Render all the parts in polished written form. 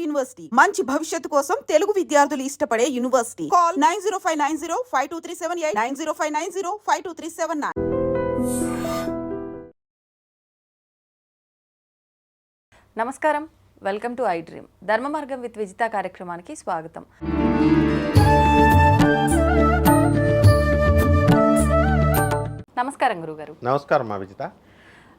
University మంచి భవిష్యత్తు కోసం తెలుగు విద్యార్థులు ఇష్టపడే యూనివర్సిటీ. కాల్ 9059052378 9059052379. నమస్కారం, వెల్కమ్ టు ఐ డ్రీమ్. ధర్మ మార్గం విత్ విజిత కార్యక్రమానికి స్వాగతం. నమస్కారం గురుగారు. నమస్కారం మా విజిత.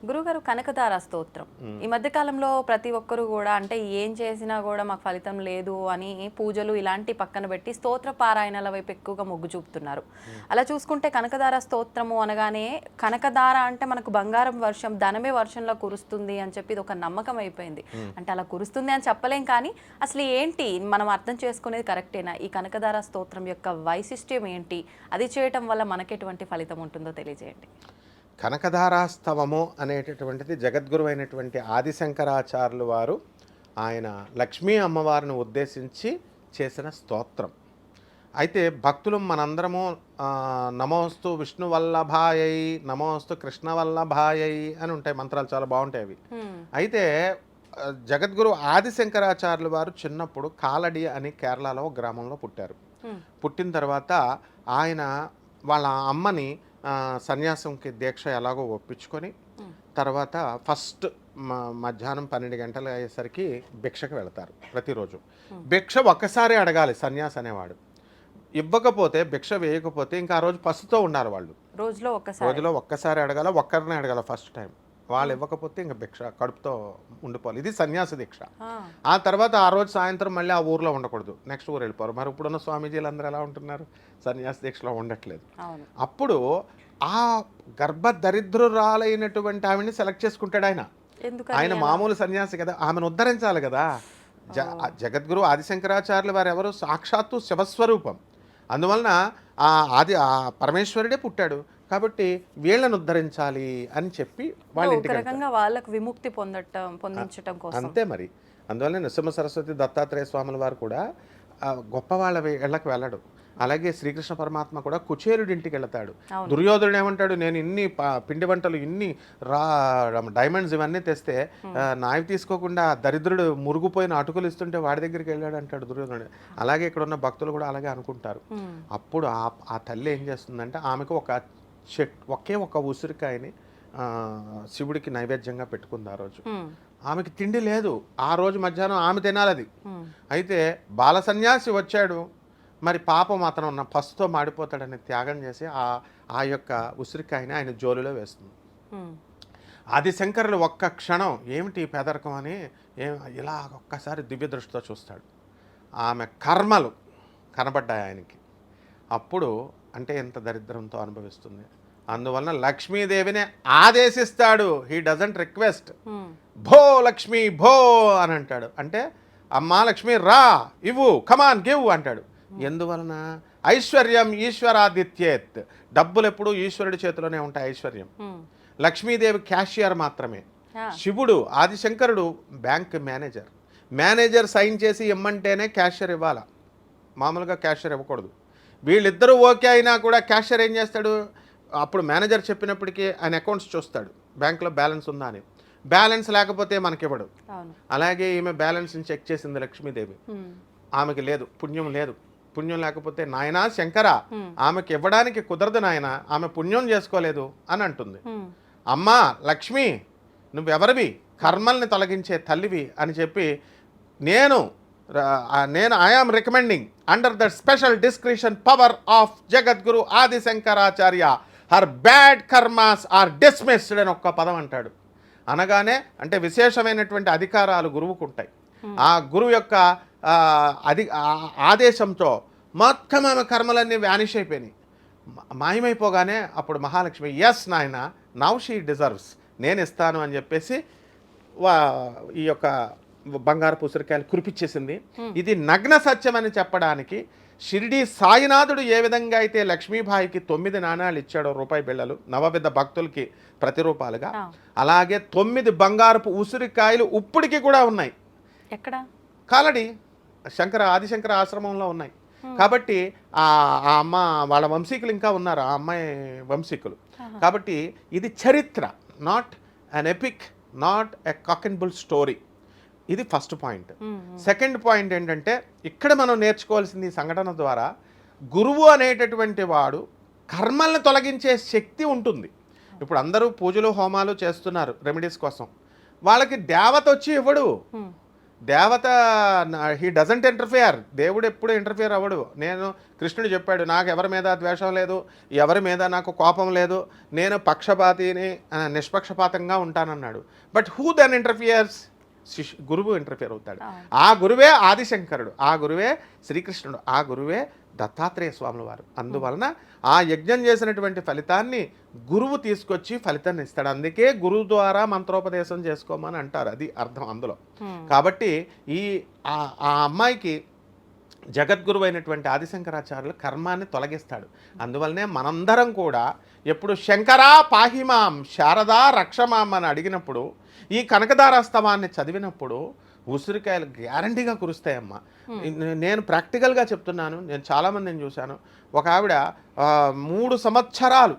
గురుగారు, కనకదార స్తోత్రం ఈ మధ్య కాలంలో ప్రతి ఒక్కరు కూడా అంటే ఏం చేసినా కూడా మాకు ఫలితం లేదు అని పూజలు ఇలాంటి పక్కన పెట్టి స్తోత్ర పారాయణల వైపు ఎక్కువగా మొగ్గు చూపుతున్నారు. అలా చూసుకుంటే కనకదార స్తోత్రము అనగానే కనకదార అంటే మనకు బంగారం వర్షం, ధనమే వర్షంలో కురుస్తుంది అని చెప్పి ఇది ఒక నమ్మకం అయిపోయింది. అంటే అలా కురుస్తుంది అని చెప్పలేం, కానీ అసలు ఏంటి మనం అర్థం చేసుకునేది కరెక్టేనా? ఈ కనకదార స్తోత్రం యొక్క వైశిష్ట్యం ఏంటి? అది చేయటం వల్ల మనకి ఎటువంటి ఫలితం ఉంటుందో తెలియజేయండి. కనకధారాస్తవము అనేటటువంటిది జగద్గురు అయినటువంటి ఆదిశంకరాచార్యులు వారు ఆయన లక్ష్మీ అమ్మవారిని ఉద్దేశించి చేసిన స్తోత్రం. అయితే భక్తులు మనందరము నమోస్తు విష్ణువల్లభాయై, నమోస్తు కృష్ణవల్లభాయై అని ఉంటాయి మంత్రాలు, చాలా బాగుంటాయి అవి. అయితే జగద్గురు ఆదిశంకరాచార్యులు వారు చిన్నప్పుడు కాలడి అని కేరళలో ఒక గ్రామంలో పుట్టారు. పుట్టిన తర్వాత ఆయన వాళ్ళ అమ్మని సన్యాసంకి దీక్ష ఎలాగో ఒప్పించుకొని తర్వాత ఫస్ట్ మధ్యాహ్నం 12 గంటలు అయ్యేసరికి భిక్షకు వెళతారు. ప్రతిరోజు భిక్ష ఒక్కసారి అడగాలి సన్యాసి అనేవాడు. ఇవ్వకపోతే, భిక్ష వేయకపోతే ఇంకా ఆ రోజు పసుతో ఉండాలి వాళ్ళు. రోజులో ఒక్కసారి అడగాల, ఒక్కరినే అడగాల ఫస్ట్ టైం. వాళ్ళు ఇవ్వకపోతే ఇంకా భిక్ష కడుపుతో ఉండిపోవాలి. ఇది సన్యాసి దీక్ష. ఆ తర్వాత ఆ రోజు సాయంత్రం మళ్ళీ ఆ ఊర్లో ఉండకూడదు, నెక్స్ట్ ఊరు వెళ్ళిపోరు. మరి ఇప్పుడున్న స్వామీజీలు అందరూ ఎలా ఉంటున్నారు? సన్యాసి దీక్షలో ఉండట్లేదు. అప్పుడు ఆ గర్భదరిద్రురాలైనటువంటి ఆవిడని సెలెక్ట్ చేసుకుంటాడు ఆయన. ఆయన మామూలు సన్యాసి కదా, ఆమెను ఉద్ధరించాలి కదా. జగద్గురు ఆదిశంకరాచార్యులు వారు ఎవరు? సాక్షాత్తు శివస్వరూపం. అందువలన ఆ పరమేశ్వరుడే పుట్టాడు కాబట్టి వీళ్ళను ఉద్ధరించాలి అని చెప్పి వాళ్ళ ఇంటికి వాళ్ళకు విముక్తి పొందించడం కోసం అంతే మరి. అందువల్ల నృసింహ సరస్వతి దత్తాత్రేయ స్వాముల వారు కూడా గొప్ప వాళ్ళ ఇళ్ళకి వెళ్ళడు. అలాగే శ్రీకృష్ణ పరమాత్మ కూడా కుచేరుడి ఇంటికి వెళ్తాడు. దుర్యోధనుడు ఏమంటాడు, నేను ఇన్ని పిండి వంటలు, ఇన్ని డైమండ్స్ ఇవన్నీ తెస్తే నావి తీసుకోకుండా దరిద్రుడు మురుగుపోయిన అటుకులు ఇస్తుంటే వాడి దగ్గరికి వెళ్ళాడు అంటాడు దుర్యోధనుడు. అలాగే ఇక్కడ ఉన్న భక్తులు కూడా అలాగే అనుకుంటారు. అప్పుడు ఆ తల్లి ఏం చేస్తుందంటే ఆమెకు ఒకే ఒక ఉసిరికాయని శివుడికి నైవేద్యంగా పెట్టుకుంది. ఆ రోజు ఆమెకి తిండి లేదు. ఆ రోజు మధ్యాహ్నం ఆమె తినాలి అది. అయితే బాల సన్యాసి వచ్చాడు, మరి పాపం అతను ఉన్న పసుతో మాడిపోతాడని త్యాగం చేసి ఆ యొక్క ఉసిరికాయని ఆయన జోలులో వేస్తుంది. ఆదిశంకరులు ఒక్క క్షణం ఏమిటి పేదరికం అని ఇలా ఒక్కసారి దివ్య దృష్టితో చూస్తాడు. ఆమె కర్మలు కనబడ్డాయి ఆయనకి. అప్పుడు అంటే ఎంత దరిద్రంతో అనుభవిస్తుంది. అందువలన లక్ష్మీదేవిని ఆదేశిస్తాడు. He doesn't request. భో లక్ష్మీ భో అని అంటాడు. అంటే అమ్మా లక్ష్మి రా, ఇవ్వు, కమాన్ గివ్ అంటాడు. ఎందువలన? ఐశ్వర్యం ఈశ్వరాదిత్యేత్. డబ్బులు ఎప్పుడు ఈశ్వరుడి చేతిలోనే ఉంటాయి. ఐశ్వర్యం. లక్ష్మీదేవి క్యాషియర్ మాత్రమే. శివుడు ఆదిశంకరుడు బ్యాంక్ మేనేజర్ సైన్ చేసి ఇమ్మంటేనే క్యాషియర్ ఇవ్వాలా, మామూలుగా క్యాషియర్ ఇవ్వకూడదు. వీళ్ళిద్దరూ ఓకే అయినా కూడా క్యాషియర్ ఏం చేస్తాడు? అప్పుడు మేనేజర్ చెప్పినప్పటికీ ఆయన అకౌంట్స్ చూస్తాడు, బ్యాంకులో బ్యాలెన్స్ ఉందా అని. బ్యాలెన్స్ లేకపోతే మనకి ఇవ్వడు. అలాగే ఈమె బ్యాలెన్స్ని చెక్ చేసింది లక్ష్మీదేవి. ఆమెకి లేదు, పుణ్యం లేదు. పుణ్యం లేకపోతే నాయనా శంకర, ఆమెకి ఇవ్వడానికి కుదరదు నాయన, ఆమె పుణ్యం చేసుకోలేదు అని అంటుంది. అమ్మా లక్ష్మి, నువ్వెవరివి? కర్మల్ని తొలగించే తల్లివి అని చెప్పి నేను I am recommending under the special discretion power of Jagadguru Adi Shankaracharya her bad karmas are dismissed అని ఒక్క పదం అంటాడు. అనగానే అంటే విశేషమైనటువంటి అధికారాలు గురువుకు ఉంటాయి. ఆ గురువు యొక్క ఆదేశంతో మొత్తం ఆమె కర్మలన్నీ వ్యానిష్ అయిపోయినాయి, మాయమైపోగానే అప్పుడు మహాలక్ష్మి ఎస్ నాయన, నౌ షీ డిజర్వ్స్, నేను ఇస్తాను అని చెప్పేసి ఈ యొక్క బంగారు ఉసిరికాయలు కురిపించేసింది. ఇది నగ్న సత్యం అని చెప్పడానికి షిరిడి సాయినాథుడు ఏ విధంగా అయితే లక్ష్మీబాయికి 9 నాణాలు ఇచ్చాడో, రూపాయి బిళ్ళలు, నవవిధ భక్తులకి ప్రతిరూపాలుగా, అలాగే 9 బంగారపు ఉసిరికాయలు ఇప్పటికీ కూడా ఉన్నాయి. ఎక్కడ? కాలడి ఆదిశంకర ఆశ్రమంలో ఉన్నాయి. కాబట్టి ఆ అమ్మ వాళ్ళ వంశీకులు ఇంకా ఉన్నారు, ఆ అమ్మాయి వంశీకులు. కాబట్టి ఇది చరిత్ర, not an epic, not a cock and bull story. ఇది ఫస్ట్ పాయింట్. సెకండ్ పాయింట్ ఏంటంటే ఇక్కడ మనం నేర్చుకోవాల్సింది ఈ సంఘటన ద్వారా గురువు అనేటటువంటి వాడు కర్మల్ని తొలగించే శక్తి ఉంటుంది. ఇప్పుడు అందరూ పూజలు హోమాలు చేస్తున్నారు రెమెడీస్ కోసం, వాళ్ళకి దేవత వచ్చి ఇవ్వడు. దేవత హీ డజంట్ ఇంటర్ఫియర్. దేవుడు ఎప్పుడు ఇంటర్ఫియర్ అవ్వడు. నేను కృష్ణుడు చెప్పాడు, నాకు ఎవరి మీద ద్వేషం లేదు, ఎవరి మీద నాకు కోపం లేదు, నేను పక్షపాతిని నిష్పక్షపాతంగా ఉంటానన్నాడు. But who then interferes? గురువు ఇంటర్ఫియర్ అవుతాడు. ఆ గురువే ఆదిశంకరుడు, ఆ గురువే శ్రీకృష్ణుడు, ఆ గురువే దత్తాత్రేయ స్వాముల వారు. అందువలన ఆ యజ్ఞం చేసినటువంటి ఫలితాన్ని గురువు తీసుకొచ్చి ఫలితాన్ని ఇస్తాడు. అందుకే గురువు ద్వారా మంత్రోపదేశం చేసుకోమని అంటారు, అది అర్థం అందులో. కాబట్టి ఆ అమ్మాయికి జగద్గురువు అయినటువంటి ఆదిశంకరాచార్యులు కర్మాన్ని తొలగిస్తాడు. అందువల్లనే మనందరం కూడా ఎప్పుడు శంకరా పాహిమాం శారదా రక్షమాం అని అడిగినప్పుడు, ఈ కనకదారాస్తవాన్ని చదివినప్పుడు ఉసిరికాయలు గ్యారంటీగా కురుస్తాయమ్మా. నేను ప్రాక్టికల్గా చెప్తున్నాను. నేను చాలామందిని చూశాను. ఒక ఆవిడ 3 సంవత్సరాలు,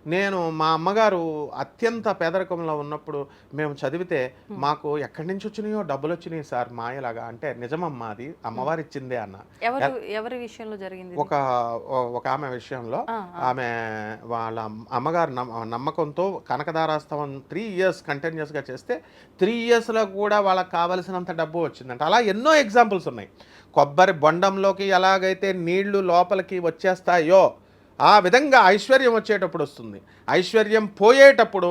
నేను మా అమ్మగారు అత్యంత పేదరికంలో ఉన్నప్పుడు మేము చదివితే మాకు ఎక్కడి నుంచి వచ్చినాయో డబ్బులు వచ్చినాయి సార్ మాయలాగా. అంటే నిజమమ్మా, అది అమ్మవారు ఇచ్చిందే అన్న. ఎవరి విషయంలో జరిగింది? ఒక ఆమె విషయంలో, ఆమె వాళ్ళ అమ్మగారు నమ్మకంతో కనకదారాస్తవం 3 years కంటిన్యూస్గా చేస్తే 3 yearsలో కూడా వాళ్ళకి కావలసినంత డబ్బు వచ్చిందంట. అలా ఎన్నో ఎగ్జాంపుల్స్ ఉన్నాయి. కొబ్బరి బొండంలోకి ఎలాగైతే నీళ్లు లోపలికి వచ్చేస్తాయో ఆ విధంగా ఐశ్వర్యం వచ్చేటప్పుడు వస్తుంది. ఐశ్వర్యం పోయేటప్పుడు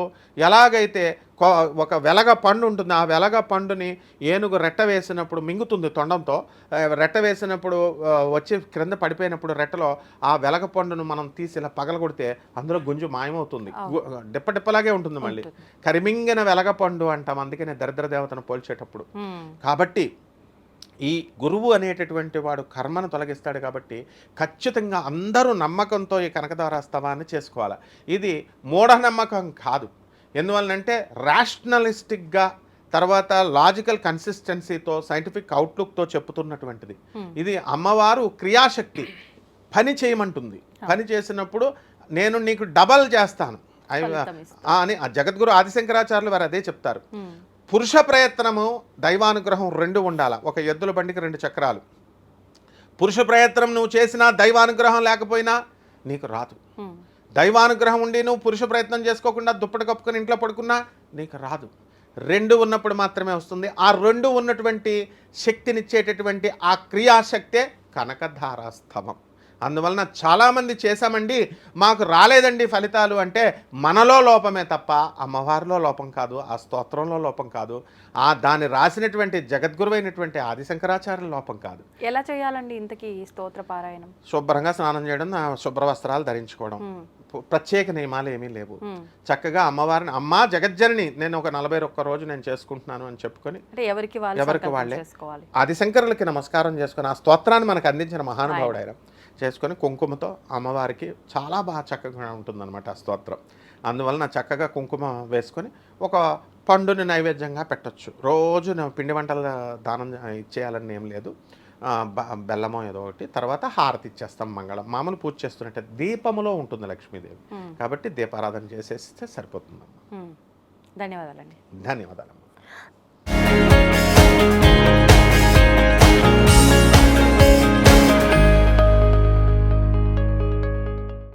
ఎలాగైతే ఒక వెలగ పండు ఉంటుంది, ఆ వెలగ పండుని ఏనుగు రెట్ట వేసినప్పుడు మింగుతుంది తొండంతో. రెట్ట వేసినప్పుడు వచ్చి క్రింద పడిపోయినప్పుడు రెట్టలో ఆ వెలగ పండును మనం తీసి ఇలా పగలగొడితే అందులో గుంజు మాయమవుతుంది. డిప్పలాగే ఉంటుంది. మళ్ళీ కరిమింగిన వెలగ పండు అంటాం, అందుకనే దరిద్ర దేవతను పోల్చేటప్పుడు. కాబట్టి ఈ గురువు అనేటటువంటి వాడు కర్మను తొలగిస్తాడు. కాబట్టి ఖచ్చితంగా అందరూ నమ్మకంతో ఈ కనకదారాస్తవాన్ని చేసుకోవాలి. ఇది మూఢనమ్మకం కాదు. ఎందువల్లంటే రేషనలిస్టిక్గా, తర్వాత లాజికల్ కన్సిస్టెన్సీతో, సైంటిఫిక్ అవుట్లుక్తో చెప్పుతున్నటువంటిది. ఇది అమ్మవారు క్రియాశక్తి, పని చేయమంటుంది. పని చేసినప్పుడు నేను నీకు డబల్ చేస్తాను అని జగద్గురు ఆదిశంకరాచార్యులు వారు అదే చెప్తారు. పురుష ప్రయత్నము దైవానుగ్రహం 2 ఉండాలి. ఒక ఎద్దుల బండికి 2 చక్రాలు. పురుష ప్రయత్నం నువ్వు చేసినా దైవానుగ్రహం లేకపోయినా నీకు రాదు. దైవానుగ్రహం ఉండి నువ్వు పురుష ప్రయత్నం చేసుకోకుండా దుప్పటి కప్పుకొని ఇంట్లో పడుకున్నా నీకు రాదు. 2 ఉన్నప్పుడు మాత్రమే వస్తుంది. ఆ 2 ఉన్నటువంటి శక్తినిచ్చేటటువంటి ఆ క్రియాశక్తే కనకధారాస్తవం. అందువలన చాలామంది చేశామండి, మాకు రాలేదండి ఫలితాలు అంటే మనలో లోపమే తప్ప అమ్మవారిలో లోపం కాదు, ఆ స్తోత్రంలో లోపం కాదు, దాన్ని రాసినటువంటి జగద్గురువైనటువంటి ఆదిశంకరాచార్యుల లోపం కాదు. ఎలా చేయాలండి ఇంతకీ స్తోత్ర పారాయణం? శుభ్రంగా స్నానం చేయడం, శుభ్ర వస్త్రాలు ధరించుకోవడం, ప్రత్యేక నియమాలు ఏమీ లేవు. చక్కగా అమ్మవారిని, అమ్మా జగజ్జనని నేను ఒక 41 రోజు నేను చేసుకుంటున్నాను అని చెప్పుకొని ఎవరికి వాళ్ళే ఆదిశంకరులకి నమస్కారం చేసుకొని ఆ స్తోత్రాన్ని మనకు అందించిన మహానుభావుడు ఆయన చేసుకొని కుంకుమతో అమ్మవారికి చాలా బాగా చక్కగా ఉంటుందన్నమాట ఆ స్తోత్రం. అందువలన చక్కగా కుంకుమ వేసుకొని ఒక పండుని నైవేద్యంగా పెట్టచ్చు. రోజు పిండి వంటల దానం ఇచ్చేయాలని ఏం లేదు, బెల్లమో ఏదో ఒకటి. తర్వాత హారతి ఇచ్చేస్తాం మంగళం. మామూలు పూజ చేస్తున్నట్టే దీపములో ఉంటుంది లక్ష్మీదేవి. కాబట్టి దీపారాధన చేసేస్తే సరిపోతుందమ్మా. ధన్యవాదాలండి. ధన్యవాదాలమ్మా.